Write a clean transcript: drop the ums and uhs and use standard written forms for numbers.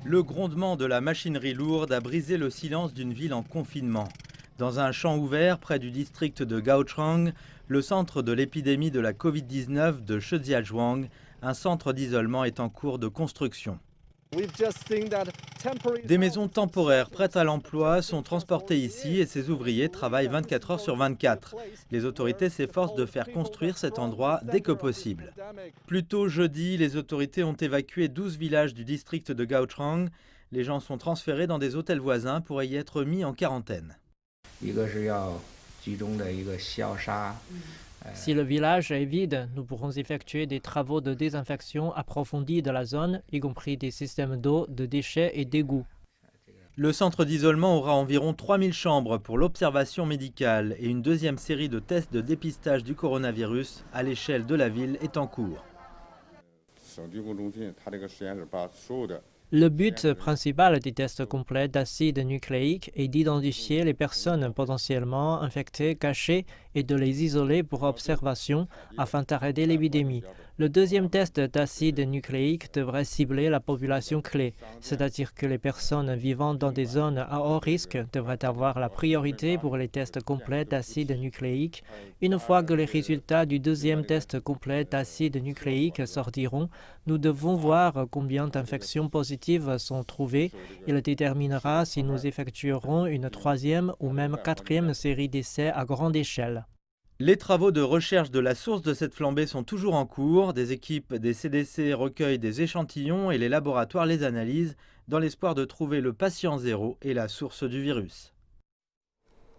Le grondement de la machinerie lourde a brisé le silence d'une ville en confinement. Dans un champ ouvert près du district de Gaochang, le centre de l'épidémie de la Covid-19 de Shijiazhuang, un centre d'isolement est en cours de construction. Des maisons temporaires prêtes à l'emploi sont transportées ici et ces ouvriers travaillent 24 heures sur 24. Les autorités s'efforcent de faire construire cet endroit dès que possible. Plus tôt jeudi, les autorités ont évacué 12 villages du district de Gaochang. Les gens sont transférés dans des hôtels voisins pour y être mis en quarantaine. Si le village est vide, nous pourrons effectuer des travaux de désinfection approfondis de la zone, y compris des systèmes d'eau, de déchets et d'égouts. Le centre d'isolement aura environ 3000 chambres pour l'observation médicale et une deuxième série de tests de dépistage du coronavirus à l'échelle de la ville est en cours. Le but principal des tests complets d'acide nucléique est d'identifier les personnes potentiellement infectées, cachées et de les isoler pour observation afin d'arrêter l'épidémie. Le deuxième test d'acide nucléique devrait cibler la population clé, c'est-à-dire que les personnes vivant dans des zones à haut risque devraient avoir la priorité pour les tests complets d'acide nucléique. Une fois que les résultats du deuxième test complet d'acide nucléique sortiront, nous devons voir combien d'infections positives sont trouvées. Il déterminera si nous effectuerons une troisième ou même quatrième série d'essais à grande échelle. Les travaux de recherche de la source de cette flambée sont toujours en cours. Des équipes des CDC recueillent des échantillons et les laboratoires les analysent dans l'espoir de trouver le patient zéro et la source du virus.